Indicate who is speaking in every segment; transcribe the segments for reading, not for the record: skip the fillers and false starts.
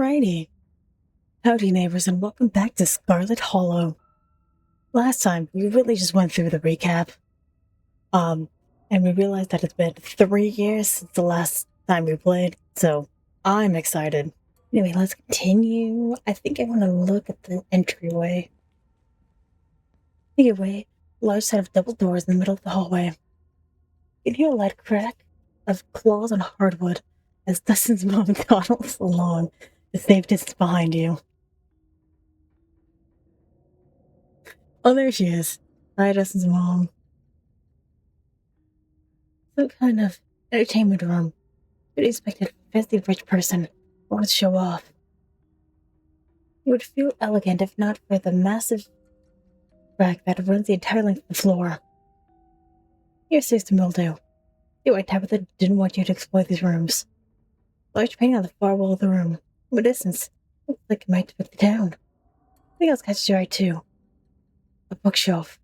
Speaker 1: Alrighty. Howdy Neighbors and welcome back to Scarlet Hollow. Last time, we really just went through the recap. And we realized that it's been 3 years since the last time we played, so I'm excited. Anyway, let's continue. I think I want to look at the entryway. Anyway, large set of double doors in the middle of the hallway. You can hear a light crack of claws on hardwood as Dustin's mom toddles along to save distance behind you. Oh, there she is. Hi, Dustin's mom. Some kind of entertainment room. You'd expect a fancy rich person who wants to show off. You would feel elegant if not for the massive crack that runs the entire length of the floor. Here's the mildew. See why Tabitha didn't want you to exploit these rooms. Large painting on the far wall of the room. From a distance, looks like it might depict the town. Something else catches your eye too. A bookshelf.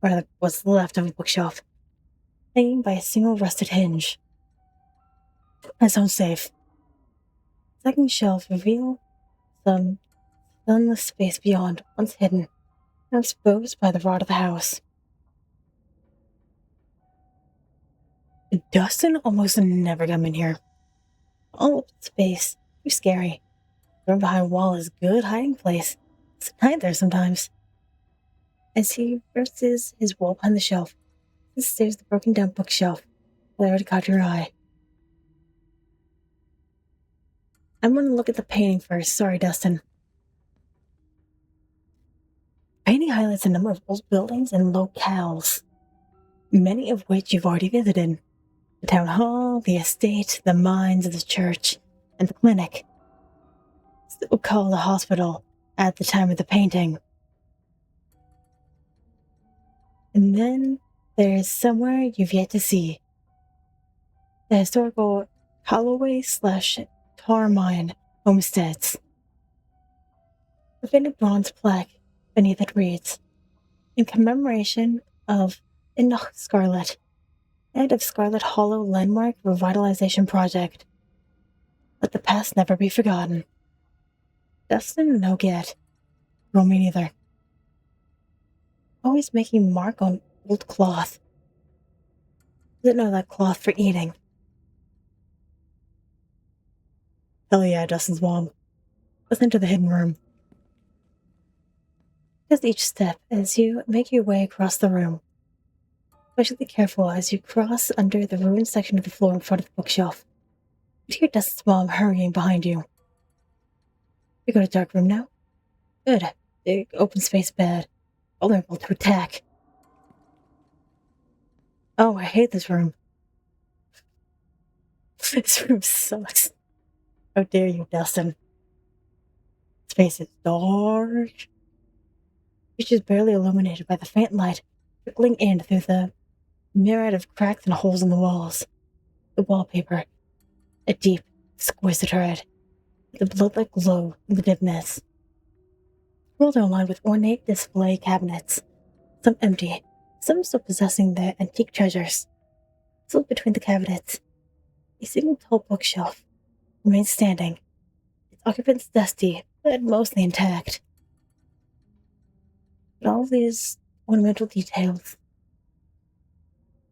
Speaker 1: Or rather, what's left of a bookshelf. Hanging by a single rusted hinge. That sounds safe. Second shelf reveal some sunless space beyond, once hidden, now exposed by the rot of the house. Dustin almost never come in here. All open space, too scary. The room behind a wall is a good hiding place. It's hide there sometimes. As he verses his wall behind the shelf, this stares the broken down bookshelf that already caught your eye. I'm going to look at the painting first. Sorry, Dustin. Painting highlights a number of old buildings and locales, many of which you've already visited. The town hall, the estate, the mines, the church, and the clinic. Still called a hospital at the time of the painting. And then there's somewhere you've yet to see. The historical Holloway/tar mine homesteads. A faded bronze plaque beneath it reads, in commemoration of Enoch Scarlet, head of Scarlet Hollow Landmark Revitalization Project. Let the past never be forgotten. Dustin, no get. No, me neither. Always making mark on old cloth. Doesn't know that cloth for eating. Hell yeah, Dustin's mom. Let's enter the hidden room. Just each step as you make your way across the room. Especially careful as you cross under the ruined section of the floor in front of the bookshelf. You hear Dustin's mom hurrying behind you. You go to the dark room now? Good. Big open space bed. Vulnerable to attack. Oh, I hate this room. This room sucks. How dare you, Dustin? Space is dark. It's just barely illuminated by the faint light trickling in through the myriad of cracks and holes in the walls. The wallpaper, a deep, exquisite red, with a blood-like glow in the dimness. Walls are lined with ornate display cabinets, some empty, some still possessing their antique treasures. Still between the cabinets, a single tall bookshelf remains standing, its occupants dusty, but mostly intact. But all these ornamental details,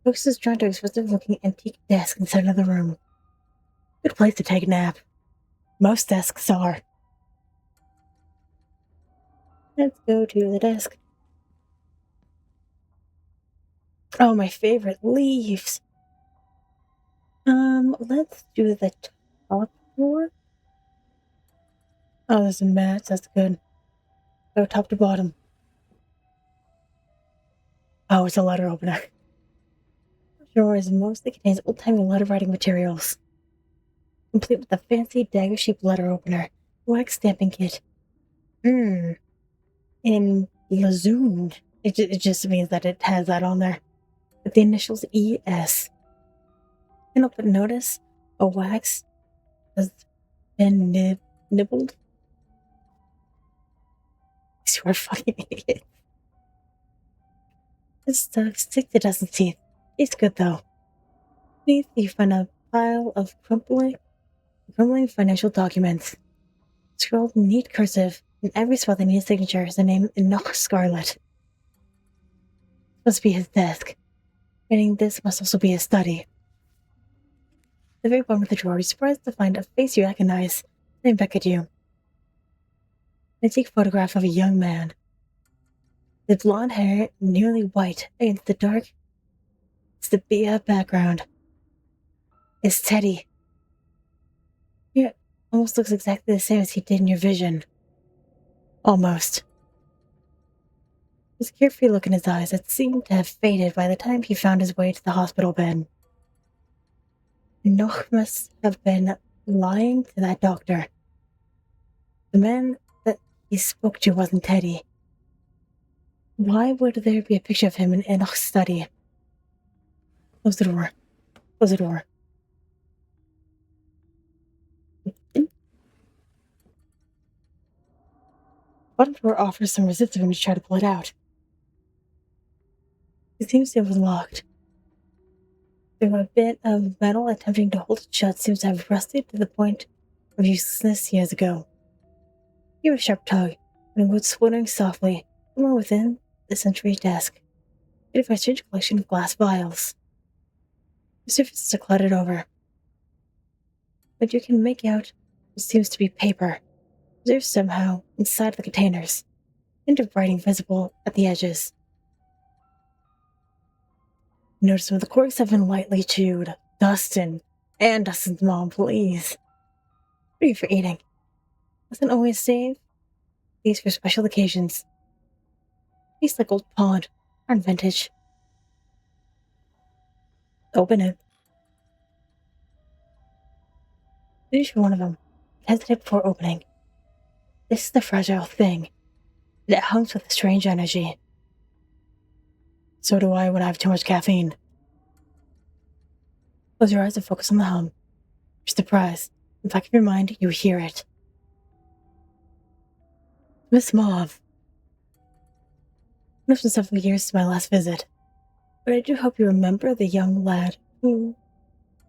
Speaker 1: focus is drawn to an expressive-looking antique desk in the center of the room. Good place to take a nap. Most desks are. Let's go to the desk. Oh, my favorite, leaves. Let's do the top floor. Oh, there's a mat. That's good. Go top to bottom. Oh, it's a letter opener. Drawers mostly contains old-timey letter writing materials, complete with a fancy dagger-shaped letter opener, wax stamping kit. In Lazoon. It just means that it has that on there. With the initials ES. And I'll put notice a wax has been nibbled. You are fucking idiot. This stuff sticks to Dustin's teeth. It's good though. Beneath you find a pile of crumbling financial documents. Scrolled in neat cursive, in every spot that needs signature is the name Enoch Scarlet. Must be his desk. Meaning this must also be his study. The very bottom of the drawer, you're surprised to find a face you recognize, staring back at you. An antique photograph of a young man. With blonde hair, nearly white, against the dark sepia background. It's Teddy. He almost looks exactly the same as he did in your vision. Almost. His carefree look in his eyes that seemed to have faded by the time he found his way to the hospital bed. Enoch must have been lying to that doctor. The man that he spoke to wasn't Teddy. Why would there be a picture of him in Enoch's study? Close the door. Close the door. Bottom door offers some resistance when you try to pull it out. It seems it was locked. Through a bit of metal attempting to hold it shut seems to have rusted to the point of uselessness years ago. You gave a sharp tug, and it was sputtering softly, somewhere within the sentry's desk. It had a strange collection of glass vials. The surfaces are cluttered over. But you can make out what seems to be paper, reserved somehow inside the containers, and of writing visible at the edges. You notice some of the corks have been lightly chewed. Dustin, and Dustin's mom, please. What are you for eating? Doesn't always save these for special occasions. Tastes like old pond, aren't vintage. Open it. Finish one of them. Hesitate before opening. This is the fragile thing. It hums with a strange energy. So do I when I have too much caffeine. Close your eyes and focus on the hum. You're surprised. In the back of your mind, you hear it. Miss Mauve. It's been several years since my last visit, but I do hope you remember the young lad who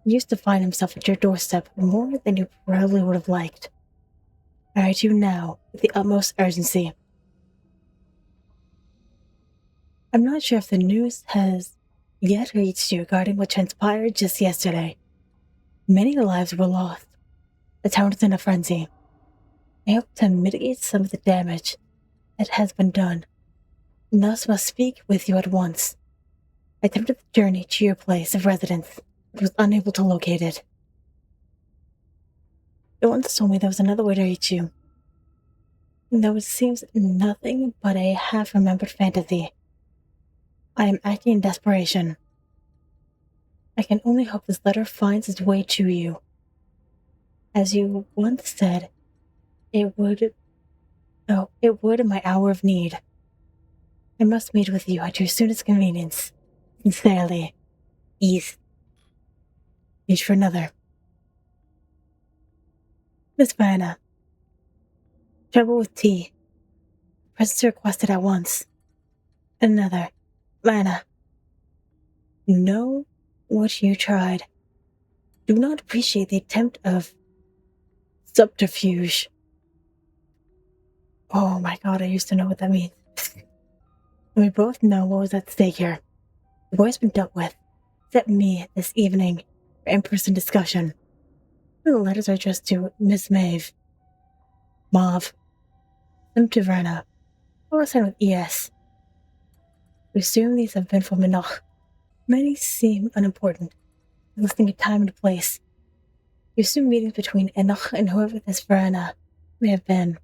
Speaker 1: used to find himself at your doorstep more than you probably would have liked. I write to you now with the utmost urgency. I'm not sure if the news has yet reached you regarding what transpired just yesterday. Many lives were lost. The town is in a frenzy. I hope to mitigate some of the damage that has been done, and thus must speak with you at once. I attempted the journey to your place of residence, but was unable to locate it. You once told me there was another way to reach you, and though it seems nothing but a half-remembered fantasy, I am acting in desperation. I can only hope this letter finds its way to you. As you once said, it would in my hour of need. I must meet with you at your soonest convenience. Sincerely, Ease. Each for another. Miss Vanna. Trouble with tea. Presents requested at once. Another. Vanna. You know what you tried. Do not appreciate the attempt of subterfuge. Oh my god, I used to know what that means. And we both know what was at stake here. The boy's been dealt with, except me this evening for in-person discussion. The letters are addressed to Miss Maeve. Mauve. Them to Verna. Or signed with ES. We assume these have been from Enoch. Many seem unimportant, listing a time and place. You assume meetings between Enoch and whoever this Verna may have been.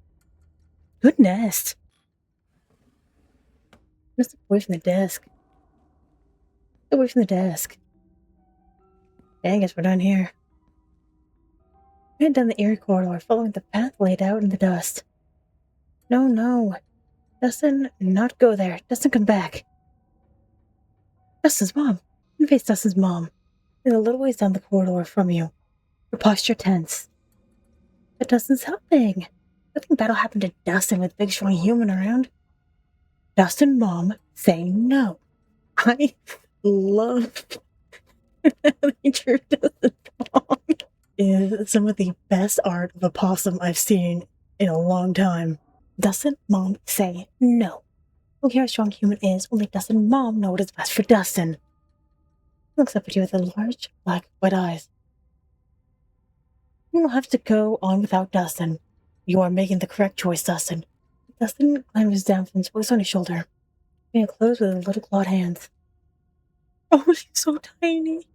Speaker 1: Good nest. Just away from the desk. Away from the desk. Dang, I guess we're done here. We head down the eerie corridor, following the path laid out in the dust. No. Dustin, not go there. Dustin, come back. Dustin's mom. You face Dustin's mom. And a little ways down the corridor from you. Her posture tense. But Dustin's helping. Nothing bad will happen to Dustin with a big strong human around. Dustin mom saying no. I love nature Dustin's mom is some of the best art of a possum I've seen in a long time. Dustin, Mom, say no. Don't care how strong a human is, only Dustin and Mom know what is best for Dustin. He looks up at you with the large, black, wet eyes. You don't have to go on without Dustin. You are making the correct choice, Dustin. Dustin climbs down from his voice on his shoulder, being close with his little clawed hands. Oh, she's so tiny.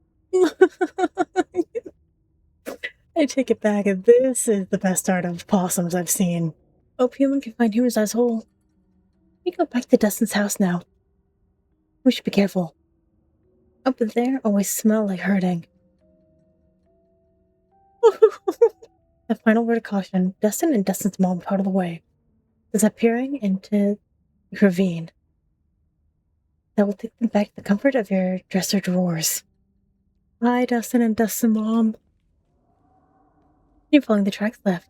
Speaker 1: I take it back, this is the best art of possums I've seen. Hope human can find humans as whole. We go back to Dustin's house now. We should be careful. Up there always smell like hurting. The final word of caution, Dustin and Dustin's mom out of the way, disappearing into the ravine. That will take them back to the comfort of your dresser drawers. Bye, Dustin and Dustin's mom. You're following the tracks left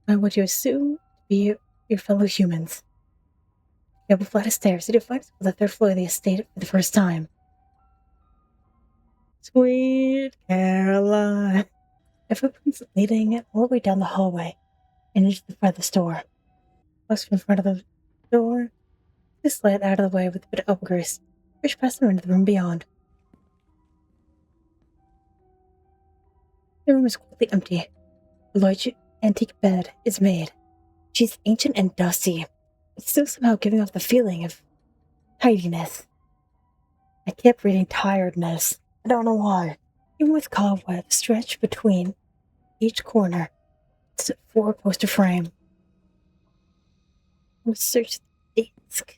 Speaker 1: by what you assume to be your fellow humans. You have a flight of stairs that deflects on the third floor of the estate for the first time. Sweet Caroline. A footprints leading all the way down the hallway and into the front of the store. Walks from in front of the door, they slide out of the way with a bit of elbow grease, push past them into the room beyond. The room is quickly empty. A large antique bed is made. She's ancient and dusty, but still somehow giving off the feeling of tidiness. I kept reading tiredness. I don't know why. Even with cobwebs stretched between each corner, it's a four-poster frame. I search the desk.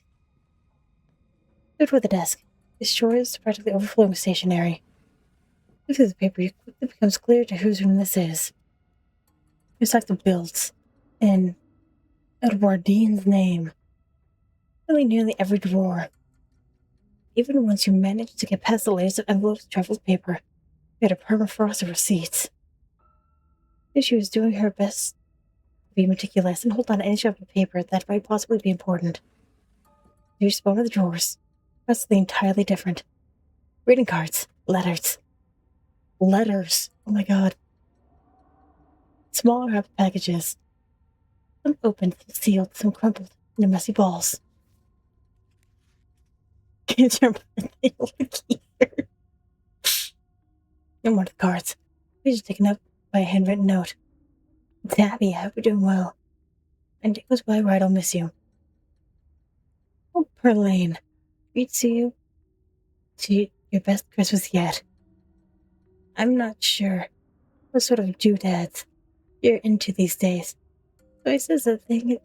Speaker 1: Good with the desk. This drawer is practically overflowing with stationery. Look through the paper, it quickly becomes clear to whose room this is. There's stacks of bills in Edwardine name. Filling nearly every drawer. Even once you manage to get past the layers of envelopes and traveled paper, you had a permafrost of receipts. She was doing her best to be meticulous and hold on to any scrap of paper that might possibly be important. You just one of the drawers. That's entirely different. Reading cards. Letters. Letters. Oh my god. Small wrapped packages. Some open, some sealed, some crumpled into messy balls. It's your birthday, look here. And one of the cards. Page is taken up by a handwritten note. Tabby, I hope you're doing well. And it goes by right, I'll miss you. Oh, Perlane. Greets you to your best Christmas yet. I'm not sure what sort of doodads you're into these days. So this is a thing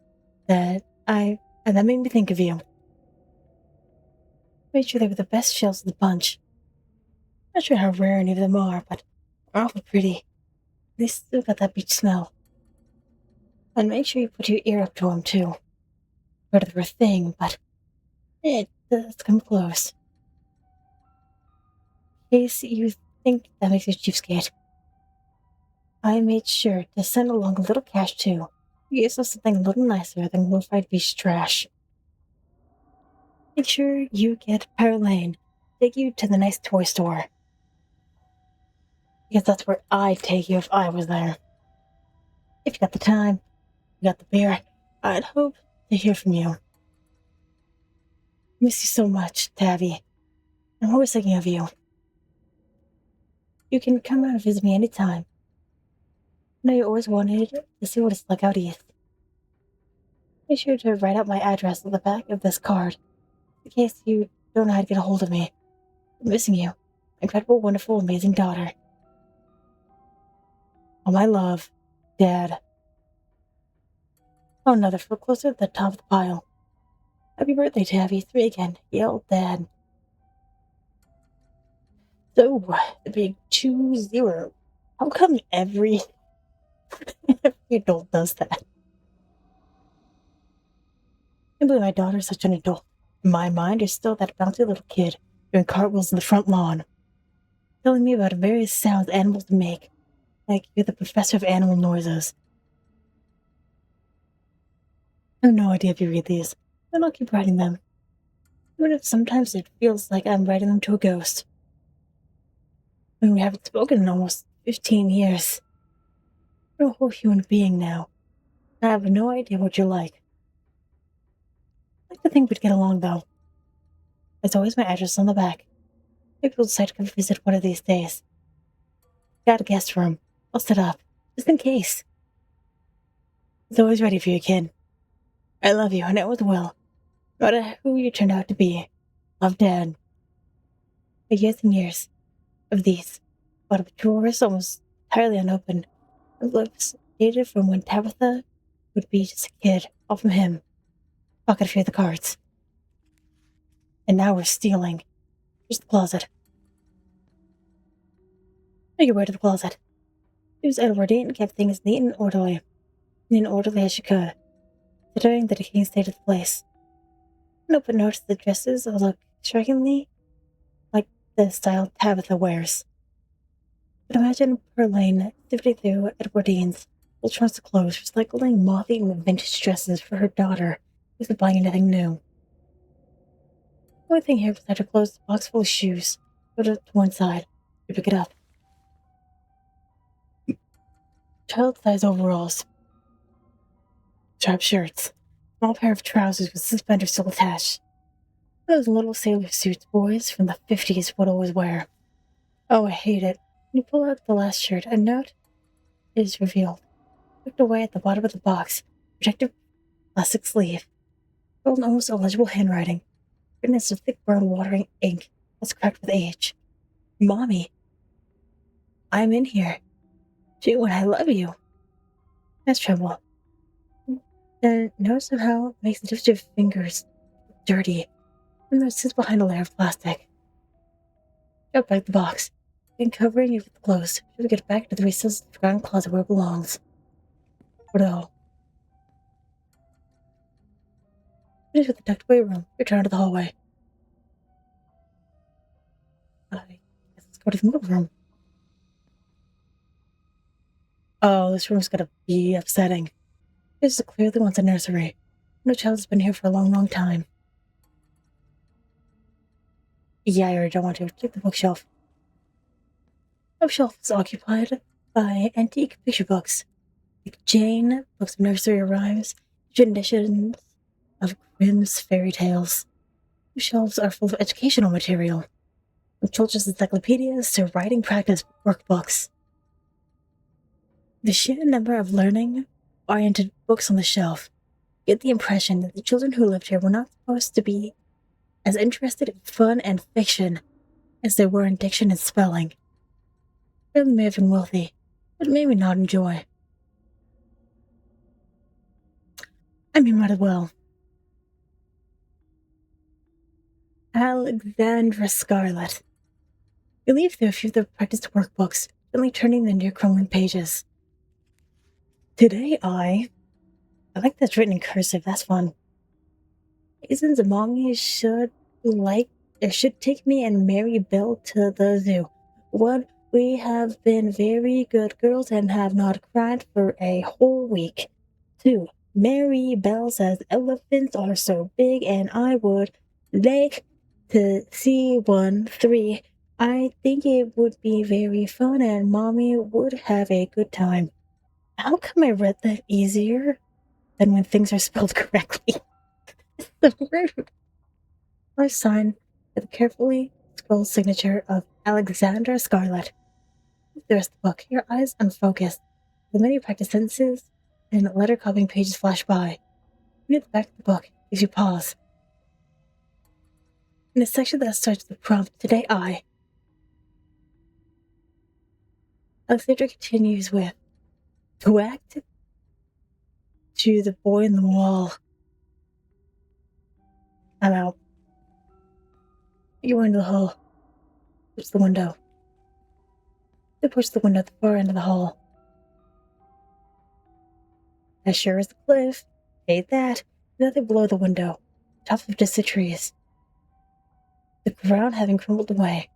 Speaker 1: that that made me think of you. Made sure they were the best shells of the bunch. Not sure how rare any of them are, but they're awful pretty. They still got that beach smell. And make sure you put your ear up to them, too. Heard they were a thing, but it does come close. In case you think that makes you cheapskate, I made sure to send along a little cash, too. You get something a little nicer than glorified beach trash. Make sure you get Perlane. Take you to the nice toy store. Because that's where I'd take you if I was there. If you got the time, you got the beer, I'd hope to hear from you. Miss you so much, Tabby. I'm always thinking of you. You can come out and visit me anytime. I know you always wanted to see what it's like out east. Make sure to write out my address on the back of this card, in case you don't know how to get a hold of me. I'm missing you. Incredible, wonderful, amazing daughter. All my love, Dad. Oh, another foot closer at the top of the pile. Happy birthday, Tabby. 3 again. Yelled Dad. So, the big 2-0. How come every adult does that? I can't believe my daughter's such an adult. In my mind, you're still that bouncy little kid doing cartwheels in the front lawn, telling me about various sounds animals make, like you're the professor of animal noises. I have no idea if you read these, but I'll keep writing them. Even if sometimes it feels like I'm writing them to a ghost. When we haven't spoken in almost 15 years. You're a whole human being now. I have no idea what you're like. I like to think we'd get along, though. There's always my address on the back. Maybe we'll decide to come visit one of these days. Got a guest room. I'll set up, just in case. It's always ready for you, kid. I love you, and it with will. No matter who you turned out to be. Love, Dad. For years and years of these, but of drawers almost entirely unopened, envelopes dated from when Tabitha would be just a kid, all from him. Pocket a few of the cards. And now we're stealing. Here's the closet. Make your way to the closet. She was Edwardian and kept things neat and orderly as she could, considering the decaying state of the place. No, but noticed the dresses look strikingly like the style Tabitha wears. But imagine Perlane sifting through Edwardine's old trunks of clothes, recycling moth-eaten vintage dresses for her daughter, without buying anything new. The only thing here beside her clothes, a box full of shoes. Put it to one side. You pick it up. Child-size overalls. Striped shirts. Small pair of trousers with suspenders still attached. Those little sailor suits boys from the 50s would always wear. Oh, I hate it. When you pull out the last shirt, a note is revealed. Tucked away at the bottom of the box. Protective plastic sleeve. Filled in almost illegible handwriting. Written in some thick brown watering ink that's cracked with age. Mommy. I'm in here. June, I love you. That's trouble. The note somehow makes the tips of your fingers dirty, and it sits behind a layer of plastic. Drop back the box, and covering it with the clothes, to get back to the recessed forgotten closet where it belongs. What the hell? Finish with the tucked away room. Return to the hallway. I guess let's go to the middle room. Oh, this room's gonna be upsetting. This is clearly once a nursery. No child has been here for a long, long time. Yeah, I already don't want to. Check the bookshelf. The bookshelf is occupied by antique picture books, like Jane, books of nursery rhymes, editions of Grimm's fairy tales. The shelves are full of educational material, from children's encyclopedias to writing practice workbooks. The sheer number of learning-oriented books on the shelf get the impression that the children who lived here were not supposed to be as interested in fun and fiction as they were in diction and spelling. They may have been wealthy, but maybe not enjoy. I mean, might as well. Alexandra Scarlet. You leaf through a few of the practice workbooks, gently turning the near crumbling pages. Today I like that's written in cursive, that's fun. Reasons mommy should take me and Mary Bell to the zoo. 1, we have been very good girls and have not cried for a whole week. 2, Mary Bell says elephants are so big and I would like to see one. 3, I think it would be very fun and mommy would have a good time. How come I read that easier than when things are spelled correctly? It's so rude. I sign with the carefully scrawled signature of Alexandra Scarlet. The rest of the book, your eyes unfocused. The many practice sentences and letter copying pages flash by. Near the back of the book, as you pause. In the section that starts with the prompt, Today I. Alexandra continues with, to act to the boy in the wall. I'm out. You were into the hall. Push the window. They push the window at the far end of the hall. As sure as the cliff. Hate that. Nothing below the window. Top of distant trees. The ground having crumbled away.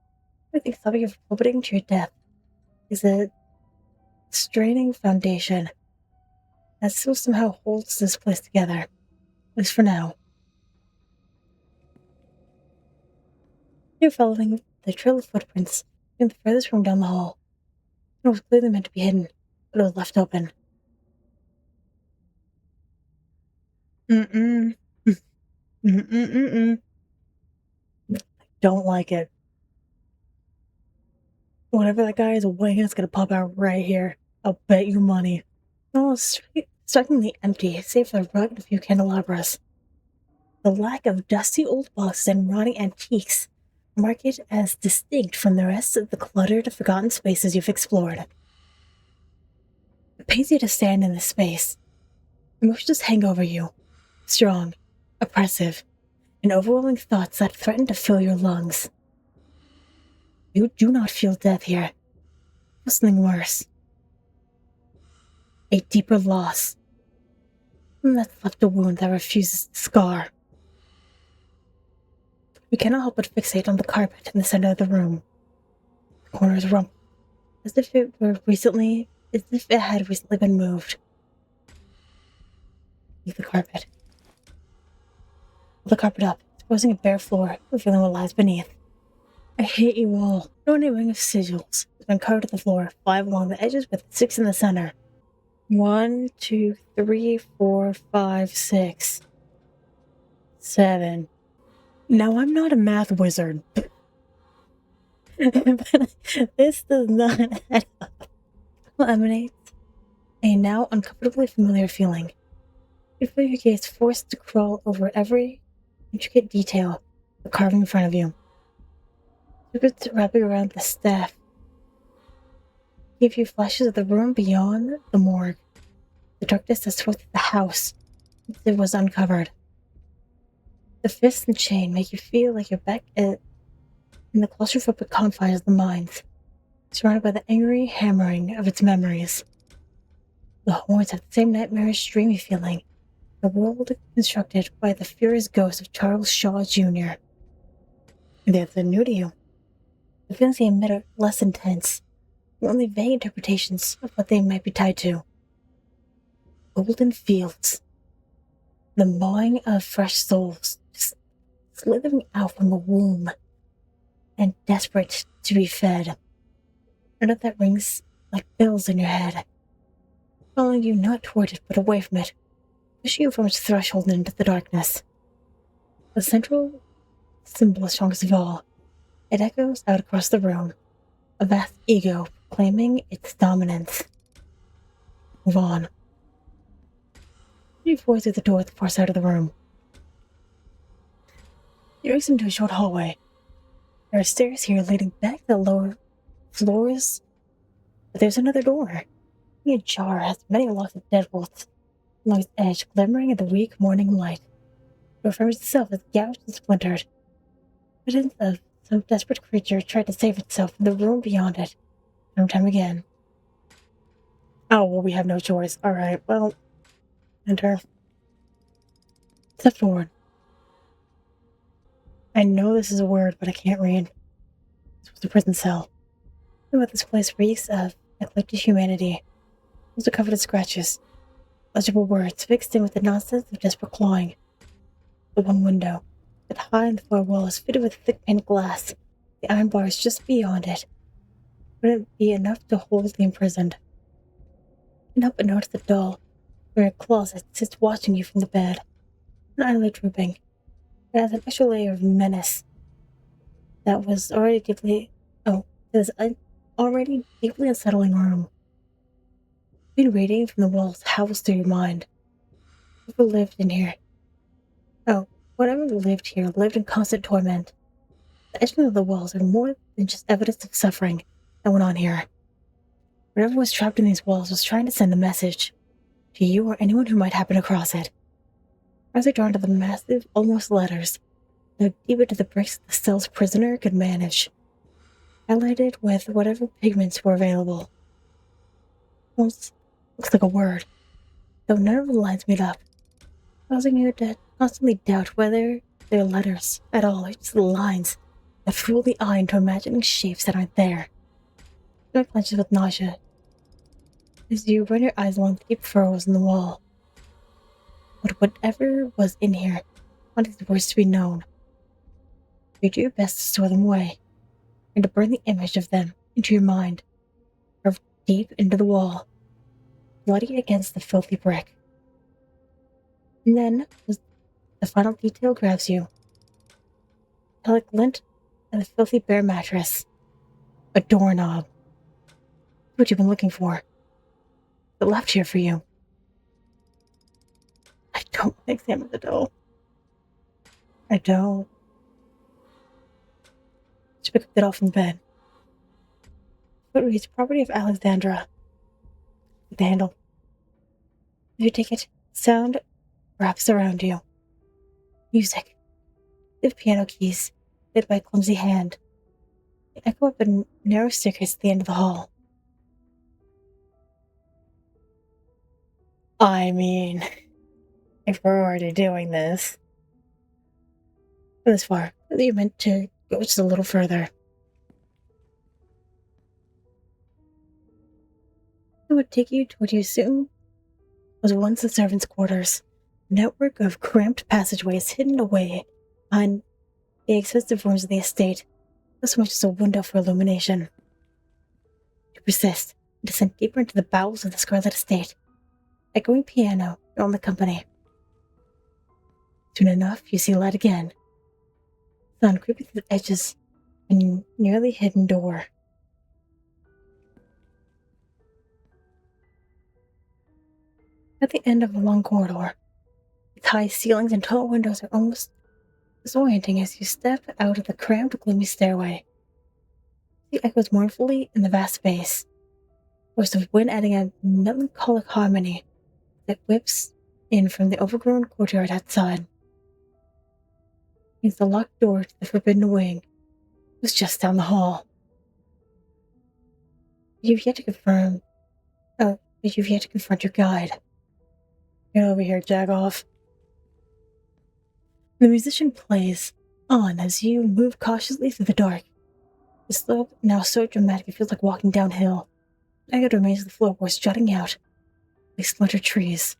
Speaker 1: Everything stopping you from plummeting to your death is a straining foundation that still somehow holds this place together. At least for now. You're following the trail of footprints in the furthest room down the hall. It was clearly meant to be hidden, but it was left open. Mm-mm. Mm-mm-mm-mm. Don't like it. Whatever that guy is winging, it's gonna pop out right here. I'll bet you money. Oh, strikingly empty, save for the rug and a few candelabras. The lack of dusty old boxes and rotting antiques mark it as distinct from the rest of the cluttered, forgotten spaces you've explored. It pains you to stand in this space. Emotions hang over you, strong, oppressive, and overwhelming thoughts that threaten to fill your lungs. You do not feel death here. Feel something worse. A deeper loss. One that's left a wound that refuses to scar. You cannot help but fixate on the carpet in the center of the room. The corners rumpled, as if it had recently been moved. Leave the carpet. Pull the carpet up, exposing a bare floor, revealing what lies beneath. I hate you all. No naming of sigils has been carved to the floor, 5 along the edges with 6 in the center. 1, 2, 3, 4, 5, 6, 7. Now, I'm not a math wizard, but this does not add up. Emanates a now uncomfortably familiar feeling. You feel your gaze forced to crawl over every intricate detail of the carving in front of you. Secrets wrapping around the staff give you flashes of the room beyond the morgue. The darkness that swept the house since it was uncovered. The fist and chain make you feel like you're back in the claustrophobic confines of the mind, surrounded by the angry hammering of its memories. The horns have the same nightmarish, dreamy feeling, the world constructed by the furious ghost of Charles Shaw Jr. They're new to you. The feelings they emit are less intense, and only vague interpretations of what they might be tied to. Golden fields. The gnawing of fresh souls, just slithering out from the womb, and desperate to be fed. A note that rings like bells in your head, following you not toward it but away from it, pushing you from its threshold into the darkness. The central symbol is strongest of all. It echoes out across the room, a vast ego claiming its dominance. Move on. You forward through the door at the far side of the room. You race into a short hallway. There are stairs here leading back to the lower floors, but there's another door. The jar has many locks of deadbolts along its edge, glimmering in the weak morning light. The door frame itself is gouged and splintered. Evidence of some desperate creature tried to save itself in the room beyond it, time and time again. Oh, well, we have no choice. Alright, well, enter. Step forward. I know this is a word, but I can't read. This was a prison cell. But this place reeks of neglected humanity. Walls are covered in scratches. Legible words fixed in with the nonsense of desperate clawing. The one window, that high in the far wall, is fitted with thick painted glass. The iron bars just beyond it. Wouldn't it be enough to hold the imprisoned? And up and notice the doll, where a closet sits watching you from the bed. An eyelid drooping. It has an extra layer of menace that was already deeply unsettling room. Been radiating from the walls howls through your mind. Whoever lived in here. Whatever lived here lived in constant torment. The edges of the walls are more than just evidence of suffering that went on here. Whatever was trapped in these walls was trying to send a message to you or anyone who might happen across it. Eyes are drawn to the massive, almost letters, dug deep into the bricks the cell's prisoner could manage, highlighted with whatever pigments were available. Almost looks like a word, though none of the lines meet up, causing you to constantly doubt whether they're letters at all or just lines that fool the eye into imagining shapes that aren't there. Your clenches with nausea as you run your eyes along the deep furrows in the wall. But whatever was in here wanted the words to be known. You do your best to store them away, and to burn the image of them into your mind, carved deep into the wall, bloody against the filthy brick. And then the final detail grabs you. Metallic lint and a filthy bare mattress. A doorknob. What you've been looking for. It left here for you. I don't want to examine the doll. I don't. She picked it off from bed. It reads property of Alexandra. The handle. If you take it, sound wraps around you. Music. The piano keys, hit by a clumsy hand. They echo up a narrow staircase at the end of the hall. I mean, if we're already doing this. This far, you meant to go just a little further. It would take you to what you assume was once the servants' quarters. A network of cramped passageways hidden away behind the expensive rooms of the estate, not so much as a window for illumination. To persist, and descend deeper into the bowels of the Scarlet estate. Echoing piano, your only company. Soon enough, you see light again. Sun creeping through the edges of a nearly hidden door. At the end of a long corridor, its high ceilings and tall windows are almost disorienting as you step out of the cramped, gloomy stairway. It echoes mournfully in the vast space, voice of wind adding a melancholic harmony that whips in from the overgrown courtyard outside. It's the locked door to the forbidden wing. It was just down the hall. You've yet to confront your guide. Get over here, Jagoff. The musician plays on as you move cautiously through the dark. The slope, now so dramatic it feels like walking downhill. Jagged remains of the floorboards jutting out like splintered trees.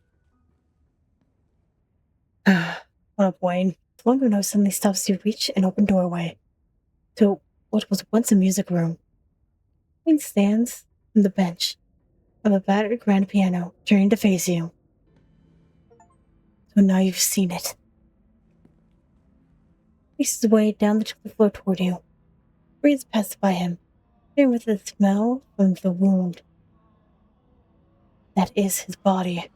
Speaker 1: What up, Wayne? The long window suddenly stops as you reach an open doorway to what was once a music room. Wayne stands on the bench of a battered grand piano, turning to face you. So now you've seen it. He faces away down the floor toward you. Breeze passes by him, hearing with the smell from the wound. That is his body.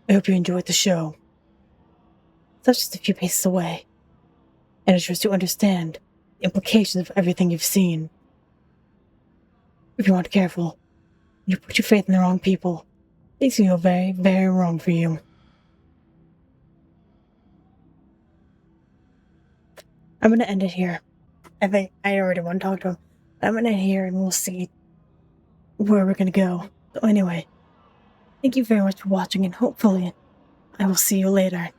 Speaker 1: I hope you enjoyed the show. That's just a few paces away, and it's just to understand the implications of everything you've seen. If you aren't careful, you put your faith in the wrong people. Things can go very, very wrong for you. I'm going to end it here. I think I already want to talk to him. I'm going to end it here and we'll see where we're going to go. So anyway, thank you very much for watching and hopefully I will see you later.